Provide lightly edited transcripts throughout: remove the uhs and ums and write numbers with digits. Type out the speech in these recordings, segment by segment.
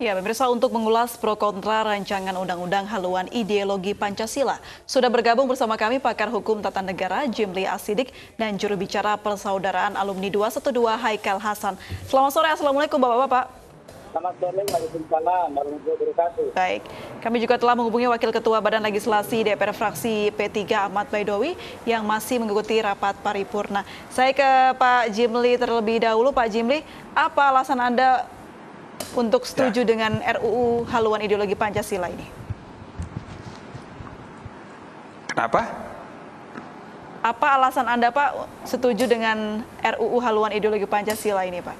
Ya, pemirsa, untuk mengulas pro kontra rancangan undang-undang haluan ideologi Pancasila, sudah bergabung bersama kami pakar hukum tata negara Jimli Asidik dan juru bicara Persaudaraan Alumni 212 Haikal Hasan. Selamat sore, Assalamualaikum Bapak-Bapak. Selamat sore, Waalaikumsalam warahmatullahi wabarakatuh. Baik, kami juga telah menghubungi Wakil Ketua Badan Legislasi DPR Fraksi P3 Ahmad Baidowi yang masih mengikuti rapat paripurna. Saya ke Pak Jimli terlebih dahulu. Pak Jimli, apa alasan Anda untuk setuju dengan RUU haluan ideologi Pancasila ini? Kenapa? Apa alasan Anda, Pak, setuju dengan RUU haluan ideologi Pancasila ini, Pak?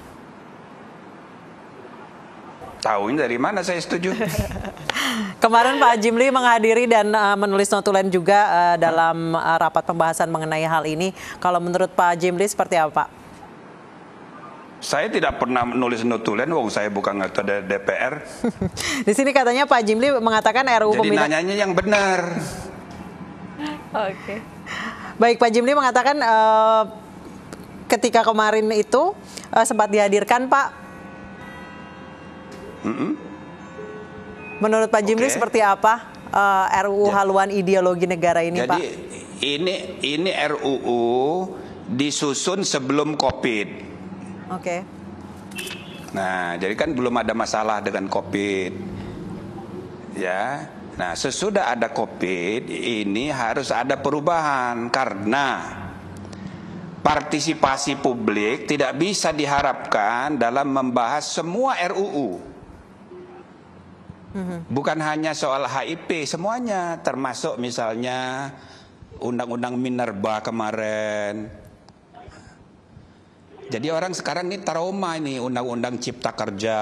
Tahunya dari mana saya setuju? Kemarin Pak Jimli menghadiri dan menulis notulen juga dalam rapat pembahasan mengenai hal ini. Kalau menurut Pak Jimli seperti apa, Pak? Saya tidak pernah menulis notulen, wong saya bukan ketua DPR. Di sini katanya Pak Jimli mengatakan RUU Jadi pembinaan. nanyanya yang benar. Oke. Baik, Pak Jimli mengatakan ketika kemarin itu sempat dihadirkan, Pak. Menurut Pak Jimli seperti apa RUU haluan ideologi negara ini, Jadi, Pak? ini RUU disusun sebelum COVID. Oke. Nah, jadi kan belum ada masalah dengan COVID. Ya. Nah, sesudah ada COVID, ini harus ada perubahan karena partisipasi publik tidak bisa diharapkan dalam membahas semua RUU. Bukan hanya soal HIP, semuanya, termasuk misalnya Undang-Undang Minerba kemarin. Jadi orang sekarang ini trauma ini Undang-Undang Cipta Kerja.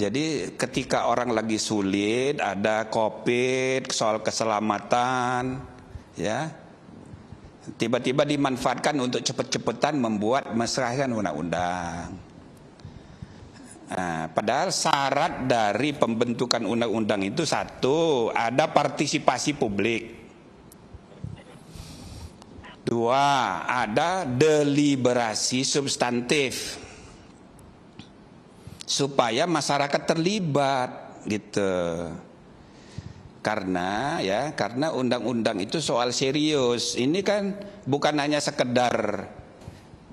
Jadi ketika orang lagi sulit, ada COVID, soal keselamatan, ya, tiba-tiba dimanfaatkan untuk cepet-cepetan membuat mesrahkan undang-undang. Nah, padahal syarat dari pembentukan undang-undang itu satu, ada partisipasi publik. Dua, ada deliberasi substantif. Supaya masyarakat terlibat gitu. Karena undang-undang itu soal serius. Ini kan bukan hanya sekedar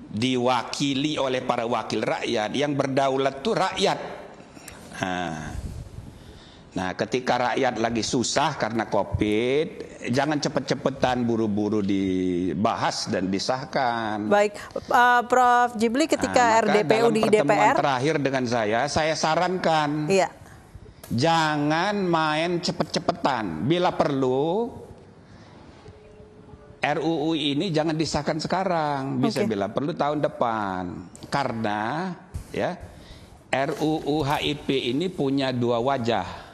diwakili oleh para wakil rakyat, yang berdaulat tuh rakyat. Nah, ketika rakyat lagi susah karena COVID, jangan cepet-cepetan buru-buru dibahas dan disahkan. Baik, Prof. Jimli, ketika RDPU di DPR. Pertemuan terakhir dengan saya sarankan, iya, jangan main cepet-cepetan. Bila perlu, RUU ini jangan disahkan sekarang, bisa bila perlu tahun depan. Karena ya, RUU HIP ini punya dua wajah.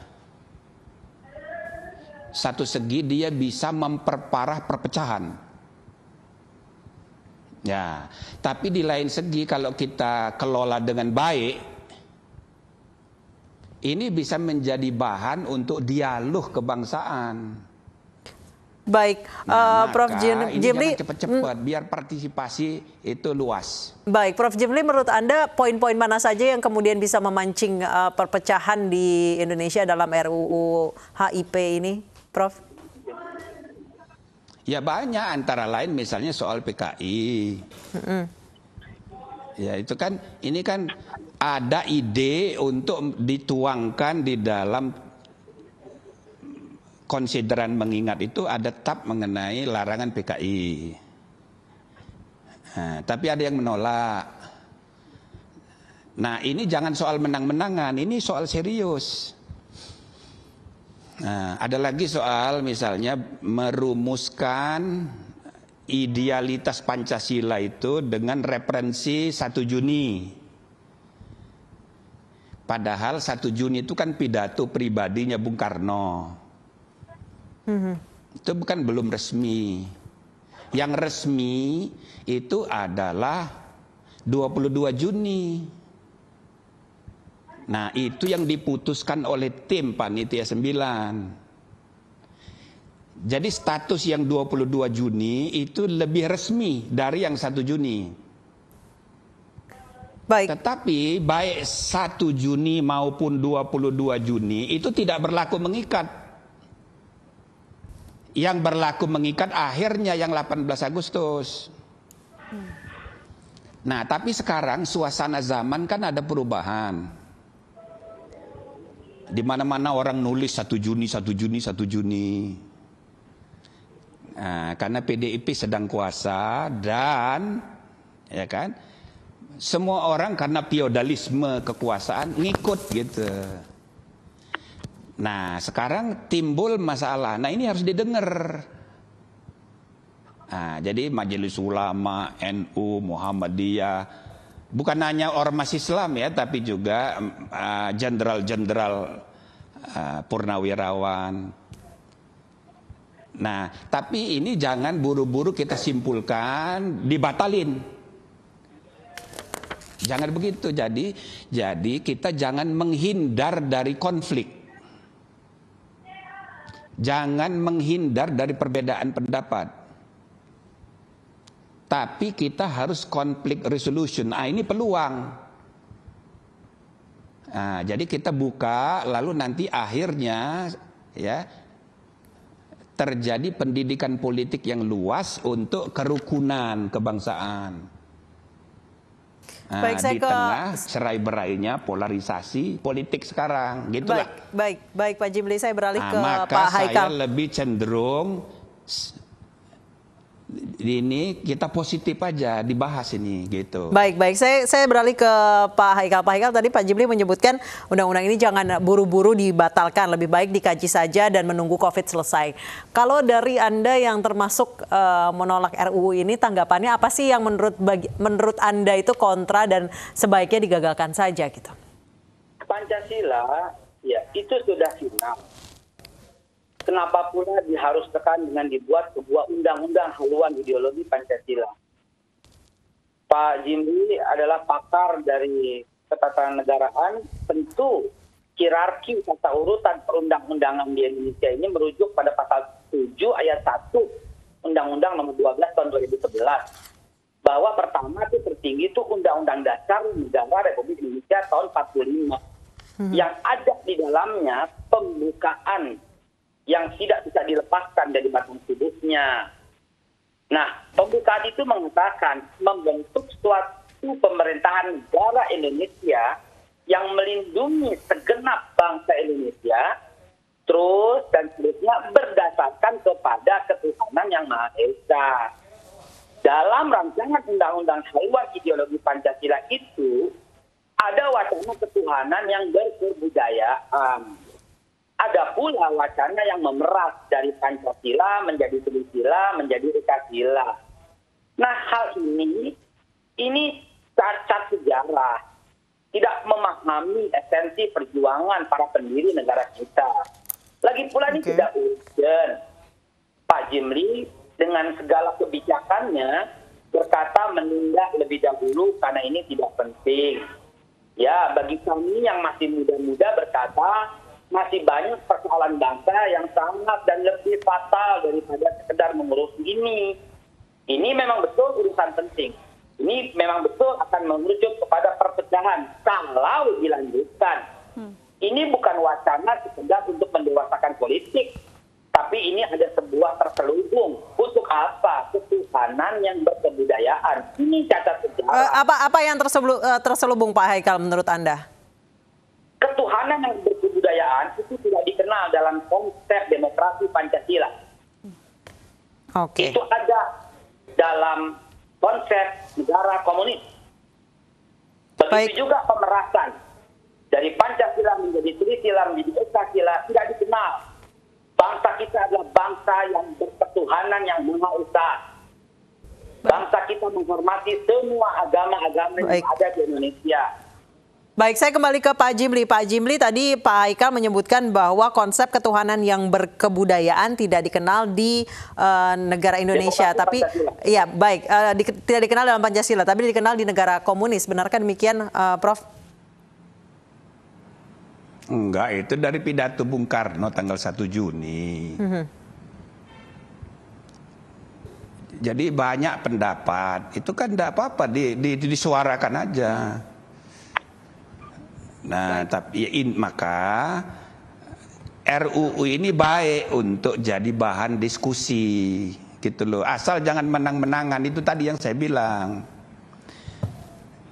Satu segi dia bisa memperparah perpecahan. Ya, tapi di lain segi kalau kita kelola dengan baik, ini bisa menjadi bahan untuk dialog kebangsaan. Baik, Prof. Jimli, jangan cepat-cepat biar partisipasi itu luas. Baik, Prof. Jimli, menurut Anda poin-poin mana saja yang kemudian bisa memancing perpecahan di Indonesia dalam RUU HIP ini, Prof? Ya banyak, antara lain misalnya soal PKI. Ya itu kan, ini kan ada ide untuk dituangkan di dalam konsideran mengingat itu ada tab mengenai larangan PKI. Nah, tapi ada yang menolak. Nah, ini jangan soal menang-menangan, ini soal serius. Nah, ada lagi soal misalnya merumuskan idealitas Pancasila itu dengan referensi 1 Juni. Padahal 1 Juni itu kan pidato pribadinya Bung Karno. Itu bukan belum resmi. Yang resmi itu adalah 22 Juni. Nah, itu yang diputuskan oleh tim Panitia 9. Jadi status yang 22 Juni itu lebih resmi dari yang 1 Juni. Baik. Tetapi baik 1 Juni maupun 22 Juni itu tidak berlaku mengikat. Yang berlaku mengikat akhirnya yang 18 Agustus. Nah, tapi sekarang suasana zaman kan ada perubahan. Di mana-mana orang nulis 1 Juni, 1 Juni, 1 Juni. Nah, karena PDIP sedang kuasa dan ya kan, semua orang karena feodalisme kekuasaan ngikut gitu. Nah, sekarang timbul masalah. Nah, ini harus didengar. Nah, jadi Majelis Ulama, NU, Muhammadiyah, bukan hanya ormas Islam ya, tapi juga jenderal-jenderal purnawirawan. Nah, tapi ini jangan buru-buru kita simpulkan, dibatalin. Jangan begitu. Jadi kita jangan menghindar dari konflik. Jangan menghindar dari perbedaan pendapat. Tapi kita harus conflict resolution. Ini peluang. Nah, jadi kita buka, lalu nanti akhirnya ya terjadi pendidikan politik yang luas untuk kerukunan kebangsaan. Nah, Baik, saya di tengah serai-berainya polarisasi politik sekarang, gitulah. Baik Pak Jimli, saya beralih ke maka Pak Haikal. saya lebih cenderung ini kita positif aja dibahas ini gitu. Baik, saya beralih ke Pak Haikal. Pak Haikal, tadi Pak Jimli menyebutkan undang-undang ini jangan buru-buru dibatalkan, lebih baik dikaji saja dan menunggu COVID selesai. Kalau dari Anda yang termasuk menolak RUU ini, tanggapannya apa sih yang menurut Anda itu kontra dan sebaiknya digagalkan saja gitu? Pancasila, ya itu sudah final. Kenapa pula harus tekan dengan dibuat sebuah undang-undang haluan ideologi Pancasila? Pak Jimli adalah pakar dari ketatanegaraan. Tentu hierarki tata urutan perundang-undangan di Indonesia ini merujuk pada pasal 7 ayat 1 Undang-Undang nomor 12 tahun 2011. Bahwa pertama itu tertinggi itu Undang-Undang Dasar Negara Republik Indonesia tahun 45. Yang ada di dalamnya pembukaan yang tidak bisa dilepaskan dari batang tubuhnya. Nah, pembukaan itu mengatakan membentuk suatu pemerintahan negara Indonesia yang melindungi segenap bangsa Indonesia, terus dan seterusnya berdasarkan kepada ketuhanan yang Maha Esa. Dalam rancangan undang-undang haluan ideologi Pancasila itu ada wacana ketuhanan yang berkebudayaan. Ada pula wacana yang memeras dari Pancasila menjadi Trisila, menjadi Ekasila. Nah, hal ini cacat sejarah. Tidak memahami esensi perjuangan para pendiri negara kita. Lagi pula ini tidak urgent. Pak Jimli dengan segala kebijakannya berkata menunda lebih dahulu karena ini tidak penting. Ya, bagi kami yang masih muda-muda berkata, masih banyak persoalan bangsa yang sangat dan lebih fatal daripada sekedar mengurus ini. Ini memang betul urusan penting. Ini memang betul akan merujuk kepada perpecahan kalau dilanjutkan. Ini bukan wacana sekedar untuk mendewasakan politik, tapi ini ada sebuah terselubung. Untuk apa? Ketuhanan yang berkebudayaan. Ini cacat sejarah. Apa yang terselubung Pak Haikal menurut Anda? Ketuhanan yang berkebudayaan itu tidak dikenal dalam konsep demokrasi Pancasila. Oke. Itu ada dalam konsep negara komunis. Begitu juga pemerasan. Dari Pancasila menjadi Trisila, menjadi Ekasila tidak dikenal. Bangsa kita adalah bangsa yang berketuhanan yang Maha Esa. Bangsa kita menghormati semua agama-agama yang ada di Indonesia. Baik, saya kembali ke Pak Jimli. Pak Jimli, tadi Pak Haikal menyebutkan bahwa konsep ketuhanan yang berkebudayaan tidak dikenal di negara Indonesia. Tapi, ya baik, tidak dikenal dalam Pancasila, tapi dikenal di negara komunis. Benarkah demikian, Prof? Enggak, itu dari pidato Bung Karno tanggal 1 Juni. Jadi banyak pendapat, itu kan tidak apa-apa, disuarakan aja. Nah, maka RUU ini baik untuk jadi bahan diskusi, gitu loh. Asal jangan menang-menangan, itu tadi yang saya bilang.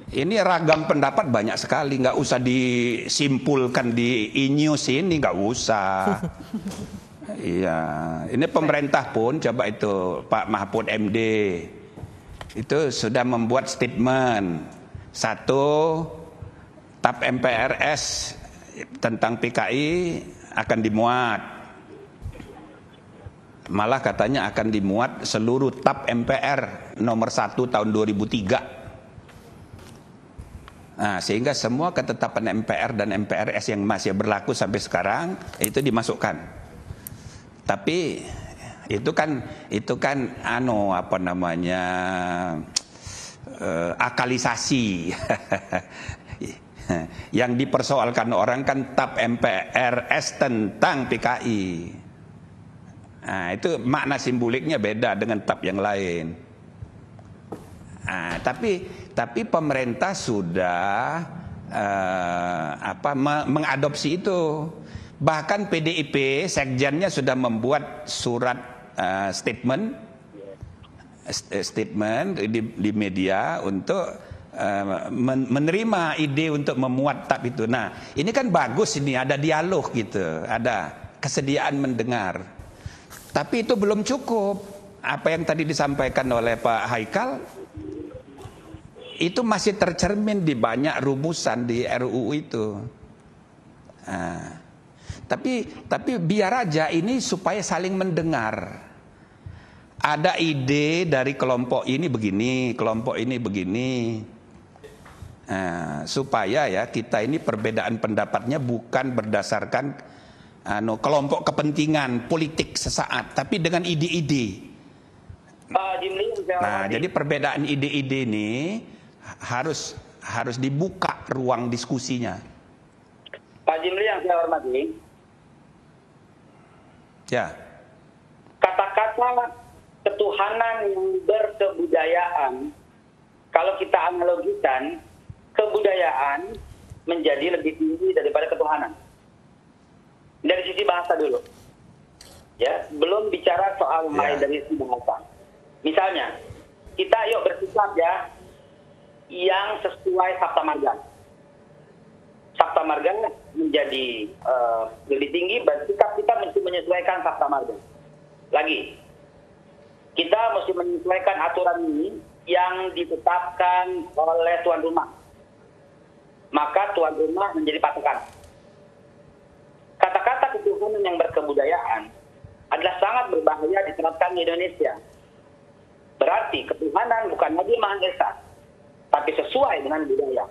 Ini ragam pendapat banyak sekali, nggak usah disimpulkan di e-news ini, nggak usah. Iya, ini pemerintah pun coba itu Pak Mahfud MD itu sudah membuat statement. Satu, TAP MPRS tentang PKI akan dimuat. Malah katanya akan dimuat seluruh TAP MPR nomor 1 tahun 2003. Nah, sehingga semua ketetapan MPR dan MPRS yang masih berlaku sampai sekarang itu dimasukkan. Tapi itu kan akalisasi. Yang dipersoalkan orang kan TAP MPRS tentang PKI. Nah, itu makna simboliknya beda dengan TAP yang lain. Nah, tapi pemerintah sudah mengadopsi itu. Bahkan PDIP sekjennya sudah membuat surat statement di media untuk menerima ide untuk memuat TAP itu. Nah, ini kan bagus, ini ada dialog gitu, ada kesediaan mendengar. Tapi itu belum cukup. Apa yang tadi disampaikan oleh Pak Haikal itu masih tercermin di banyak rumusan di RUU itu. Nah, tapi biar aja ini supaya saling mendengar. Ada ide dari kelompok ini begini, kelompok ini begini. Nah, supaya ya kita ini perbedaan pendapatnya bukan berdasarkan kelompok kepentingan politik sesaat, tapi dengan ide-ide. Nah, jadi perbedaan ide-ide ini harus dibuka ruang diskusinya. Pak Jimli yang saya hormati. Ya. Kata-kata ketuhanan yang berkebudayaan, kalau kita analogikan, kebudayaan menjadi lebih tinggi daripada ketuhanan. Dari sisi bahasa dulu. Ya, belum bicara soal lain dari sisi bahasa. Misalnya, kita yuk bersikap ya yang sesuai Sabta Marga. Sabta Marga menjadi lebih tinggi, bersikap kita mesti menyesuaikan Sabta Marga. Lagi, kita mesti menyesuaikan aturan ini yang ditetapkan oleh tuan rumah. Maka tuan rumah menjadi patokan. Kata-kata ketuhanan yang berkebudayaan adalah sangat berbahaya diterapkan di Indonesia. Berarti ketuhanan bukan lagi Maha Esa, tapi sesuai dengan budaya.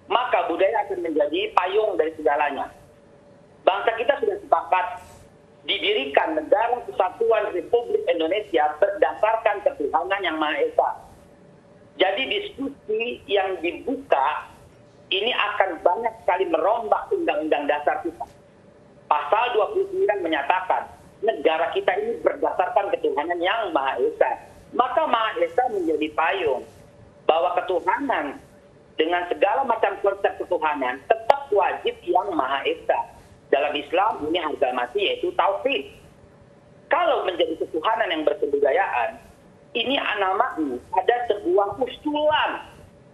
Maka budaya akan menjadi payung dari segalanya. Bangsa kita sudah sepakat didirikan negara kesatuan Republik Indonesia berdasarkan ketuhanan yang Maha Esa. Jadi diskusi yang dibuka ini akan banyak sekali merombak undang-undang dasar kita. Pasal 29 menyatakan negara kita ini berdasarkan ketuhanan yang Maha Esa. Maka Maha Esa menjadi payung bahwa ketuhanan dengan segala macam konsep ketuhanan tetap wajib yang Maha Esa. Dalam Islam ini harga mati yaitu tauhid. Kalau menjadi ketuhanan yang berkebudayaan, ini namanya ada sebuah usulan.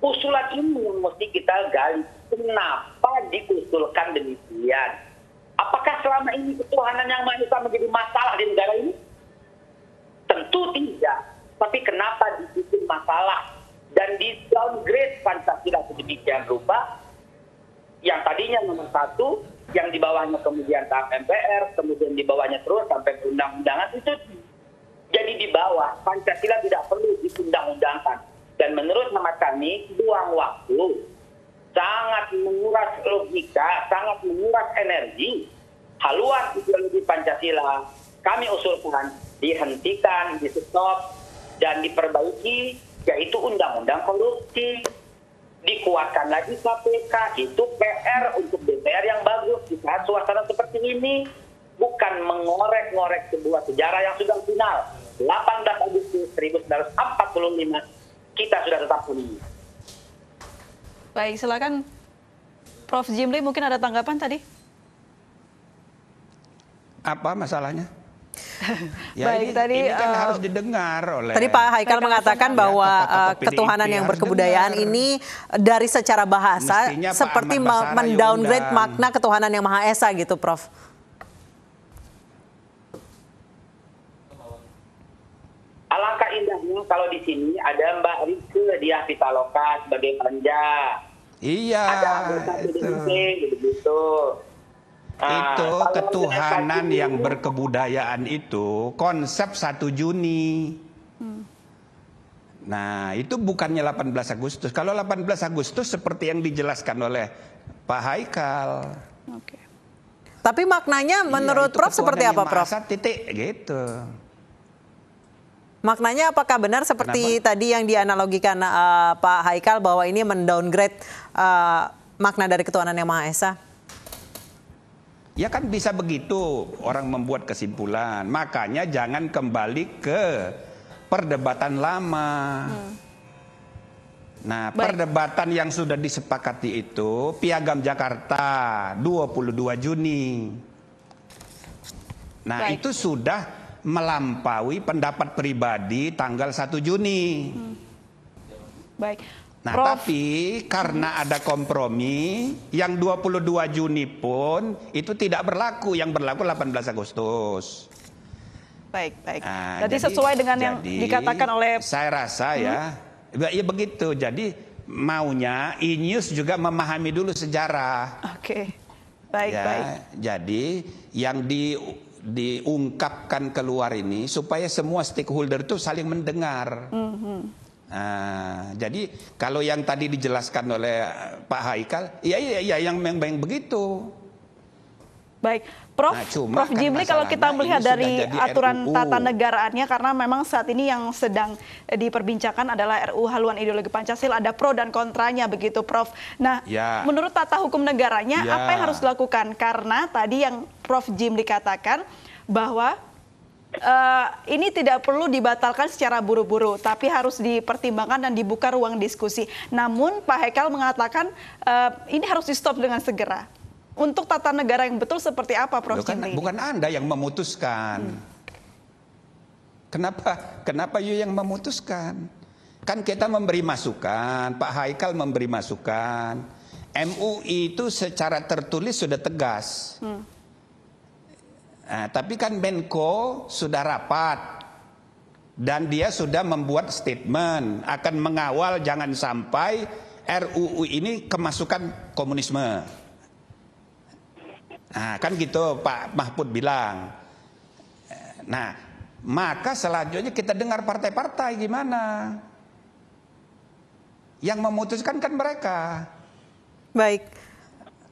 Usulan ini yang mesti kita gali. Kenapa diusulkan demikian? Apakah selama ini ketuhanan yang Maha Esa menjadi masalah di negara ini? Tentu tidak. Tapi kenapa dibikin masalah dan di downgrade Pancasila sedemikian rupa? Yang tadinya nomor 1, yang di bawahnya kemudian tahap MPR, kemudian di bawahnya terus sampai undang-undangan, itu jadi di bawah. Pancasila tidak perlu diundang-undangkan. Dan menurut hemat kami, buang waktu, sangat menguras logika, sangat menguras energi. Haluan ideologi Pancasila, kami usulkan dihentikan, di stop, dan diperbaiki, yaitu undang-undang korupsi. Dikuatkan lagi KPK, itu PR untuk DPR yang bagus di saat suasana seperti ini. Bukan mengorek-ngorek sebuah sejarah yang sudah final. 18 Agustus 1945, kita sudah tetap ini. Baik, silakan Prof. Jimli mungkin ada tanggapan tadi? Apa masalahnya? Baik, tadi ini kan harus didengar oleh. Tadi Pak Haikal mengatakan bahwa tokoh-tokoh PDIP ketuhanan yang harus berkebudayaan dengar. ini dari secara bahasa Mestinya Pak seperti Ahmad Basara mendowngrade undang. makna ketuhanan yang Maha Esa gitu, Prof. Alangkah indahnya kalau di sini ada Mbak Rike Diah Pitaloka sebagai panja. Iya, Ada anggota PDIP gitu. Nah, itu kalau ketuhanan misalnya yang tadi- berkebudayaan itu konsep 1 Juni. Nah, itu bukannya 18 Agustus. Kalau 18 Agustus seperti yang dijelaskan oleh Pak Haikal. Oke. Tapi maknanya menurut Iya, itu Prof seperti ketuhanan apa, yang Prof? Maha Esa, titik gitu. Maknanya apakah benar seperti tadi yang dianalogikan Pak Haikal bahwa ini mendowngrade makna dari ketuhanan yang Maha Esa? Ya kan bisa begitu orang membuat kesimpulan. Makanya jangan kembali ke perdebatan lama. Nah, perdebatan yang sudah disepakati itu Piagam Jakarta 22 Juni. Nah, Baik. itu sudah melampaui pendapat pribadi tanggal 1 Juni. Baik. Nah, Prof, tapi karena ada kompromi, yang 22 Juni pun itu tidak berlaku, yang berlaku 18 Agustus. baik. Nah, Jadi sesuai dengan yang jadi dikatakan oleh saya rasa ya begitu. Jadi maunya Inews juga memahami dulu sejarah. Oke. Baik. Jadi yang diungkapkan keluar ini supaya semua stakeholder itu saling mendengar. Nah, jadi kalau yang tadi dijelaskan oleh Pak Haikal, iya yang begitu. Baik, Prof. Nah, cuma Prof. kan Jimli, kalau kita masalahnya melihat ini sudah dari jadi aturan RUU. tata negaraannya, karena memang saat ini yang sedang diperbincangkan adalah RUU Haluan Ideologi Pancasila, ada pro dan kontranya begitu, Prof. Nah, Ya. menurut tata hukum negaranya, Ya. apa yang harus dilakukan? Karena tadi yang Prof. Jimli katakan bahwa ini tidak perlu dibatalkan secara buru-buru, tapi harus dipertimbangkan dan dibuka ruang diskusi. Namun Pak Haikal mengatakan ini harus di-stop dengan segera. Untuk tata negara yang betul seperti apa, Prof. Jimli? Bukan Anda yang memutuskan. Kenapa you yang memutuskan? Kan kita memberi masukan, Pak Haikal memberi masukan. MUI itu secara tertulis sudah tegas. Nah, tapi kan Menko sudah rapat dan dia sudah membuat statement akan mengawal jangan sampai RUU ini kemasukan komunisme. Nah, kan gitu Pak Mahfud bilang. Nah, maka selanjutnya kita dengar partai-partai gimana. Yang memutuskan kan mereka. Baik.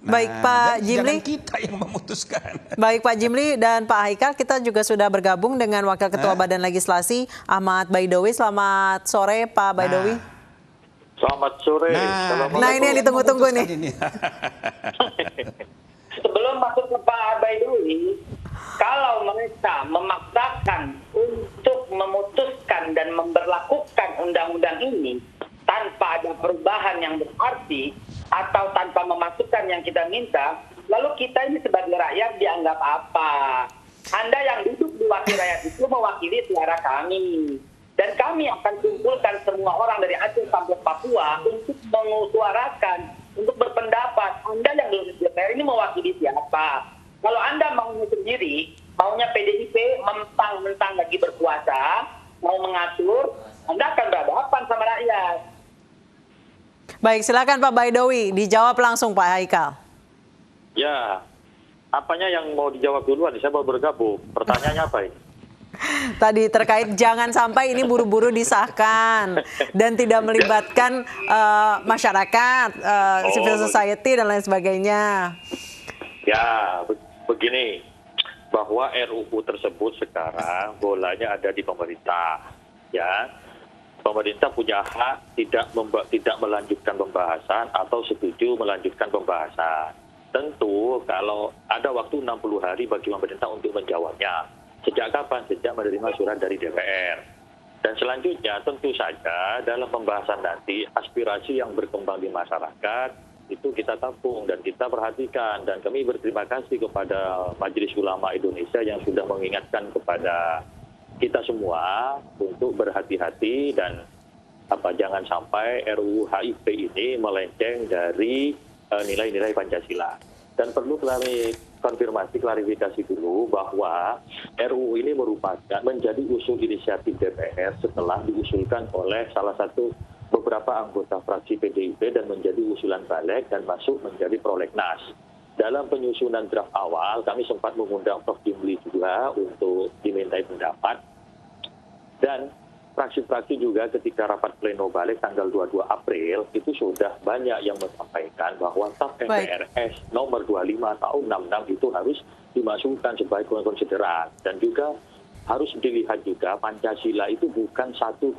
Nah, Baik Pak jadi Jimli. jangan kita yang memutuskan. Baik Pak Jimli dan Pak Haikal, kita juga sudah bergabung dengan Wakil Ketua Badan Legislasi Ahmad Baidowi. Selamat sore Pak Baidowi. Selamat sore. Nah, ini yang ditunggu-tunggu nih. Sebelum masuk ke Pak Baidowi, kalau mereka memaksakan untuk memutuskan dan memberlakukan undang-undang ini tanpa ada perubahan yang berarti atau tanpa memasukkan yang kita minta, lalu kita ini sebagai rakyat dianggap apa? Anda yang duduk di wakil rakyat itu mewakili suara kami. Dan kami akan kumpulkan semua orang dari Aceh sampai Papua untuk mengusuarakan, untuk berpendapat. Anda yang duduk di DPR ini mewakili siapa? Kalau Anda maunya sendiri, maunya PDIP mentang-mentang lagi berkuasa, mau mengatur, Anda akan berhadapan sama rakyat. Baik, silakan Pak Baidowi, dijawab langsung Pak Haikal. Ya, apanya yang mau dijawab duluan? Saya baru bergabung. Pertanyaannya apa ini? Tadi terkait jangan sampai ini buru-buru disahkan dan tidak melibatkan masyarakat, civil society dan lain sebagainya. Ya, begini, bahwa RUU tersebut sekarang bolanya ada di pemerintah. Ya, pemerintah punya hak tidak melanjutkan pembahasan atau setuju melanjutkan pembahasan. Tentu kalau ada waktu 60 hari bagi pemerintah untuk menjawabnya. Sejak kapan? Sejak menerima surat dari DPR. Dan selanjutnya tentu saja dalam pembahasan nanti aspirasi yang berkembang di masyarakat itu kita tampung dan kita perhatikan, dan kami berterima kasih kepada Majelis Ulama Indonesia yang sudah mengingatkan kepada kita semua untuk berhati-hati dan jangan sampai RUU HIP ini melenceng dari nilai-nilai Pancasila. Dan perlu kami konfirmasi, klarifikasi dulu bahwa RUU ini merupakan menjadi usul inisiatif DPR setelah diusulkan oleh salah satu beberapa anggota fraksi PDIP dan menjadi usulan balik dan masuk menjadi prolegnas. Dalam penyusunan draft awal, kami sempat mengundang Prof. Jimli juga untuk dimintai pendapat. Dan fraksi-fraksi juga ketika rapat pleno balik tanggal 22 April, itu sudah banyak yang menyampaikan bahwa TAP MPRS nomor 25 tahun 66 itu harus dimasukkan sebagai konsideran. Dan juga harus dilihat juga Pancasila itu bukan satu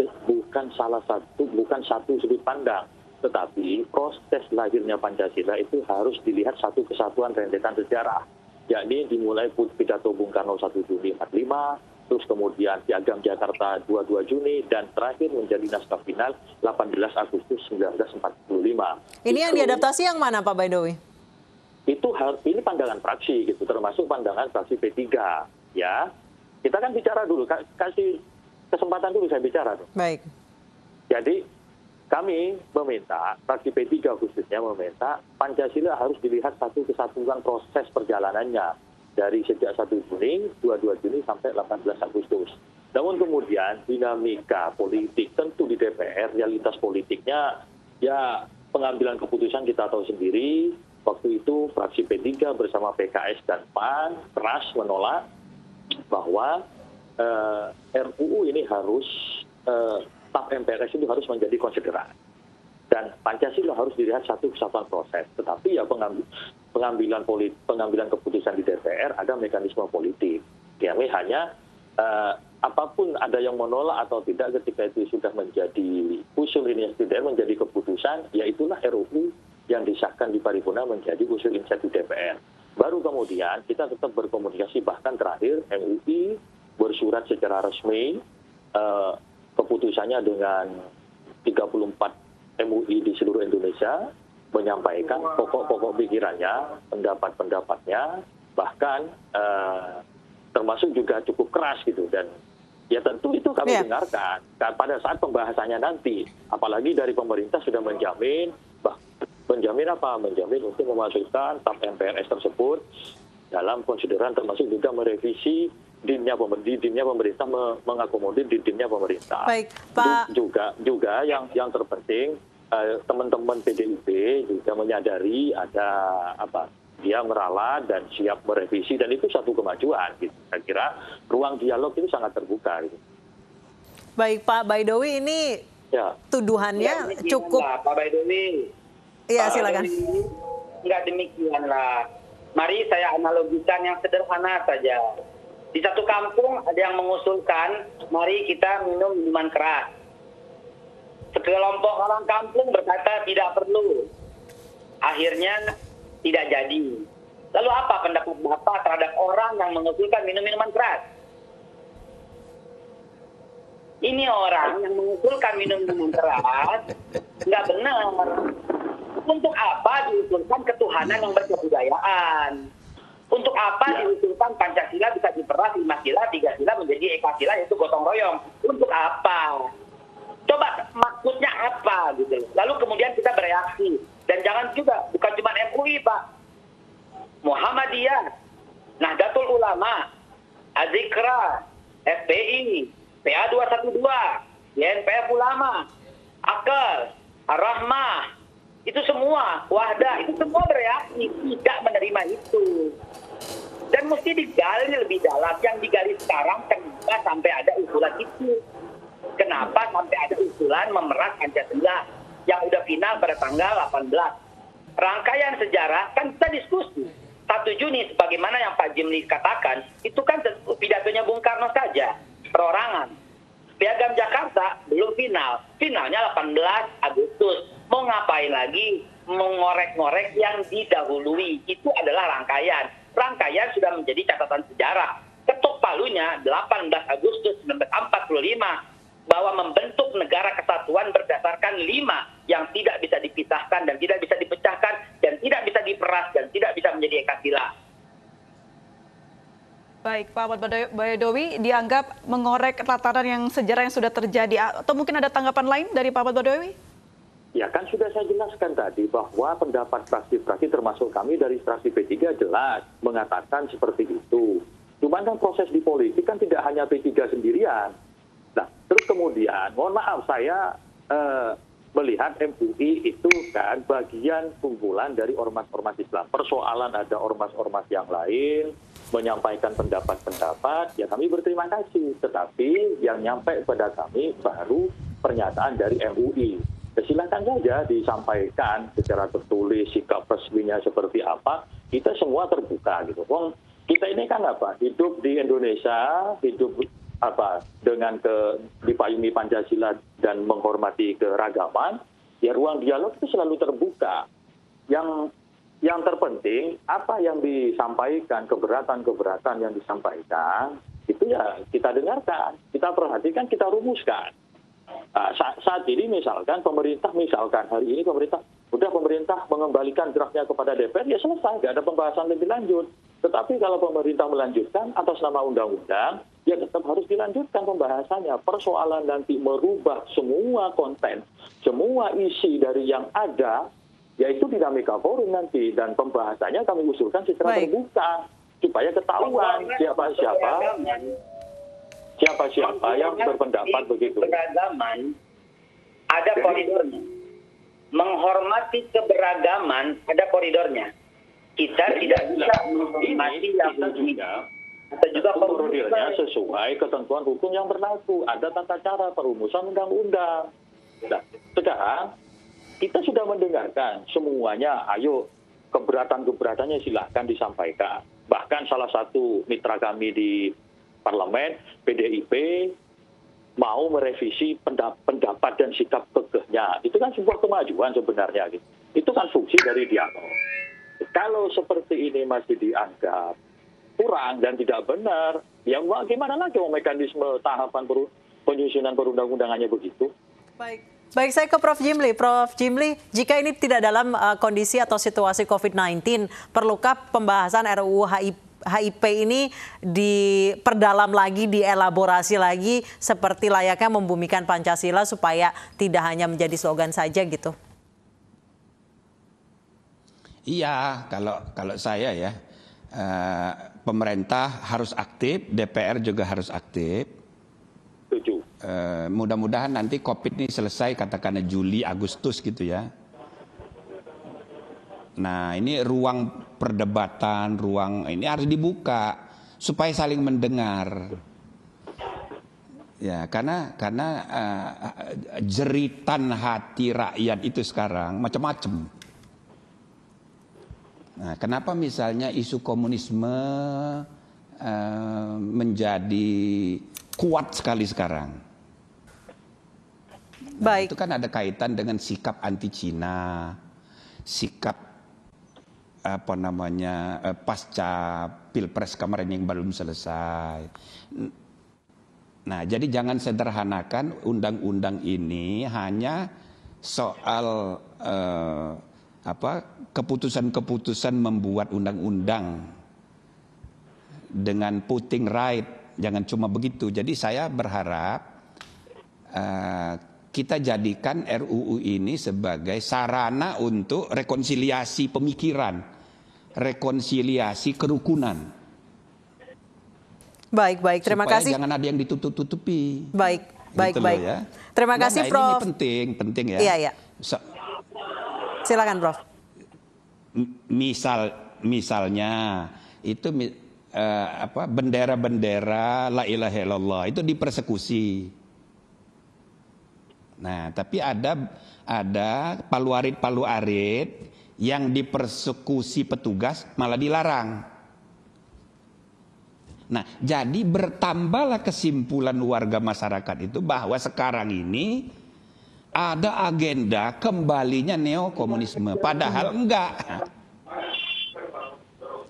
sudut pandang, tetapi proses lahirnya Pancasila itu harus dilihat satu kesatuan rentetan sejarah, yakni dimulai pidato Bung Karno 1 Juni 45, terus kemudian Piagam Jakarta 22 Juni, dan terakhir menjadi naskah final 18 Agustus 1945. Ini yang diadaptasi yang mana Pak Baidowi? Ini pandangan fraksi gitu, termasuk pandangan fraksi P3 ya. Kita kan bicara dulu, kasih kesempatan dulu saya bicara. Baik. Jadi kami meminta, fraksi P3 khususnya meminta Pancasila harus dilihat satu kesatuan proses perjalanannya dari sejak 1 Juni, 22 Juni sampai 18 Agustus. Namun kemudian dinamika politik tentu di DPR, realitas politiknya ya pengambilan keputusan kita tahu sendiri. Waktu itu fraksi P3 bersama PKS dan PAN keras menolak bahwa RUU ini harus TAP MPRS itu harus menjadi konsideran dan Pancasila harus dilihat satu kesatuan proses. Tetapi ya pengambilan keputusan di DPR ada mekanisme politik. Kami hanya apapun ada yang menolak atau tidak ketika itu sudah menjadi usul inisiatif DPR menjadi keputusan, yaitulah RUU yang disahkan di paripurna menjadi usul inisiatif DPR. Baru kemudian kita tetap berkomunikasi, bahkan terakhir MUI bersurat secara resmi keputusannya dengan 34 MUI di seluruh Indonesia menyampaikan pokok-pokok pikirannya, pendapat-pendapatnya, bahkan termasuk juga cukup keras gitu. Dan ya tentu itu kami dengarkan pada saat pembahasannya nanti, apalagi dari pemerintah sudah menjamin untuk memasukkan TAP MPRS tersebut dalam konsideran, termasuk juga merevisi dimnya pemerintah, mengakomodir dimnya pemerintah. Baik, Pak. Juga yang terpenting teman-teman PDIP juga menyadari ada dia meralat dan siap merevisi, dan itu satu kemajuan gitu. Saya kira ruang dialog itu sangat terbuka gitu. Baik Pak Baidowi, ini tuduhannya cukup. Pak Baidowi. Iya, silakan. Enggak demikianlah. Mari saya analogikan yang sederhana saja. Di satu kampung ada yang mengusulkan, mari kita minum minuman keras. Sekelompok orang kampung berkata tidak perlu. Akhirnya tidak jadi. Lalu apa pendapat Bapak terhadap orang yang mengusulkan minum minuman keras? Ini orang yang mengusulkan minum minuman keras nggak benar. Untuk apa diusulkan ketuhanan yang berkebudayaan? Untuk apa diusulkan Pancasila bisa diperas 5 sila, 3 sila menjadi Eka sila, yaitu gotong royong? Untuk apa? Coba maksudnya apa gitu. Lalu kemudian kita bereaksi. Dan jangan juga, bukan cuma MUI Pak. Muhammadiyah, Nahdlatul Ulama, Azikra, FPI, PA 212, YNPF Ulama, Akal, Ar-Rahmah, itu semua, Wahdah, itu semua bereaksi, tidak menerima itu. Dan mesti digali lebih dalam. Yang digali sekarang, kenapa sampai ada usulan itu? Kenapa sampai ada usulan memeras Pancasila yang udah final pada tanggal 18? Rangkaian sejarah, kan kita diskusi. 1 Juni, sebagaimana yang Pak Jimli katakan, itu kan pidatonya Bung Karno saja, perorangan. Piagam Jakarta belum final, finalnya 18 Agustus. Mau ngapain lagi? Mengorek-ngorek yang didahului. Itu adalah rangkaian. Rangkaian sudah menjadi catatan sejarah. Ketuk palunya 18 Agustus 1945. bahwa membentuk negara kesatuan berdasarkan 5 yang tidak bisa dipisahkan dan tidak bisa dipecahkan dan tidak bisa diperas dan tidak bisa menjadi eka sila. Baik, Pak Ahmad Baidowi dianggap mengorek tatanan yang sejarah yang sudah terjadi, atau mungkin ada tanggapan lain dari Pak Ahmad Baidowi? Ya kan sudah saya jelaskan tadi bahwa pendapat fraksi-fraksi termasuk kami dari fraksi P3 jelas mengatakan seperti itu. Cuman kan proses di politik kan tidak hanya P3 sendirian. Nah, terus kemudian, mohon maaf saya melihat MUI itu kan bagian kumpulan dari ormas-ormas Islam. Persoalan ada ormas-ormas yang lain menyampaikan pendapat-pendapat, ya kami berterima kasih. Tetapi yang nyampe pada kami baru pernyataan dari MUI. Ya, silakan saja disampaikan secara tertulis sikap resminya seperti apa. Kita semua terbuka gitu. Wong kita ini kan apa? Hidup di Indonesia, hidup dengan dipayungi Pancasila dan menghormati keragaman, ya ruang dialog itu selalu terbuka. Yang terpenting apa yang disampaikan, keberatan-keberatan yang disampaikan, itu ya kita dengarkan, kita perhatikan, kita rumuskan. Nah, saat ini misalkan hari ini pemerintah mengembalikan draftnya kepada DPR, ya selesai, nggak ada pembahasan lebih lanjut. Tetapi kalau pemerintah melanjutkan atas nama undang-undang, ya tetap harus dilanjutkan pembahasannya. Persoalan nanti merubah semua konten, semua isi dari yang ada, yaitu dinamika forum nanti. Dan pembahasannya kami usulkan secara terbuka, supaya ketahuan siapa yang berpendapat begitu. Keberagaman ada koridornya. Menghormati keberagaman ada koridornya. Kita tidak bisa menghormati yang juga koridornya sesuai ketentuan hukum yang berlaku. Ada tata cara perumusan undang-undang. Nah, sekarang kita sudah mendengarkan semuanya. Ayo, keberatan-keberatannya silahkan disampaikan. Bahkan salah satu mitra kami di parlemen, PDIP, mau merevisi pendapat dan sikap kekehnya. Itu kan sebuah kemajuan sebenarnya. Gitu. Itu kan fungsi dari dialog. Kalau seperti ini masih dianggap kurang dan tidak benar, ya gimana lagi mekanisme tahapan penyusunan perundang-undangannya begitu? Baik, saya ke Prof. Jimli. Prof. Jimli, jika ini tidak dalam kondisi atau situasi COVID-19, perlukah pembahasan RUU HIP ini diperdalam lagi, dielaborasi lagi seperti layaknya membumikan Pancasila supaya tidak hanya menjadi slogan saja gitu? Iya, kalau saya ya, pemerintah harus aktif, DPR juga harus aktif. Setuju. Mudah-mudahan nanti COVID ini selesai katakanlah Juli, Agustus gitu ya. Nah, ini ruang perdebatan, ruang ini harus dibuka supaya saling mendengar. Ya, karena jeritan hati rakyat itu sekarang macam-macam. Nah, kenapa misalnya isu komunisme menjadi kuat sekali sekarang? Nah, itu kan ada kaitan dengan sikap anti Cina, sikap pasca Pilpres kemarin yang belum selesai. Nah, jadi jangan sederhanakan undang-undang ini hanya soal keputusan-keputusan membuat undang-undang dengan putting right, jangan cuma begitu. Jadi saya berharap kita jadikan RUU ini sebagai sarana untuk rekonsiliasi pemikiran, rekonsiliasi kerukunan. Baik. Terima supaya kasih. Jangan ada yang ditutup-tutupi. Baik. Gitu ya. Terima kasih, Prof. Ini penting ya. Iya. Silakan, Prof. Misalnya itu bendera-bendera la ilaha illallah itu dipersekusi. Nah, tapi ada palu-arit yang dipersekusi petugas malah dilarang. Nah, jadi bertambahlah kesimpulan warga masyarakat itu bahwa sekarang ini ada agenda kembalinya neokomunisme, padahal enggak.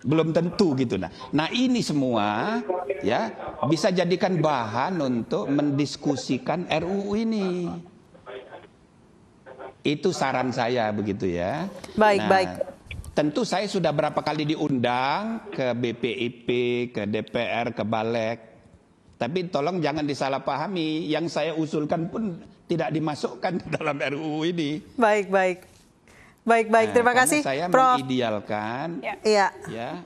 belum tentu gitu. Nah ini semua ya bisa jadikan bahan untuk mendiskusikan RUU ini. Itu saran saya begitu ya. Baik. Tentu saya sudah berapa kali diundang ke BPIP, ke DPR, ke Balek. Tapi tolong jangan disalahpahami, yang saya usulkan pun tidak dimasukkan dalam RUU ini. Baik. Terima kasih, saya Prof. mengidealkan, Iya. ya,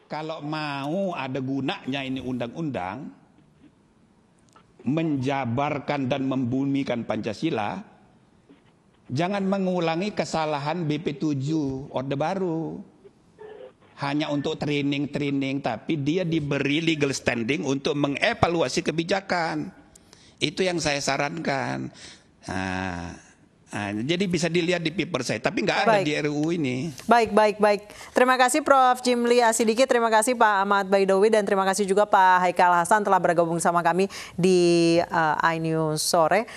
kalau mau ada gunanya ini undang-undang menjabarkan dan membumikan Pancasila, jangan mengulangi kesalahan BP7 Orde Baru. Hanya untuk training, tapi dia diberi legal standing untuk mengevaluasi kebijakan. Itu yang saya sarankan. Jadi bisa dilihat di paper saya, tapi nggak ada di RUU ini. Baik. Terima kasih Prof. Jimli Asidiki, terima kasih Pak Ahmad Baidowi, dan terima kasih juga Pak Haikal Hasan telah bergabung sama kami di iNews Sore.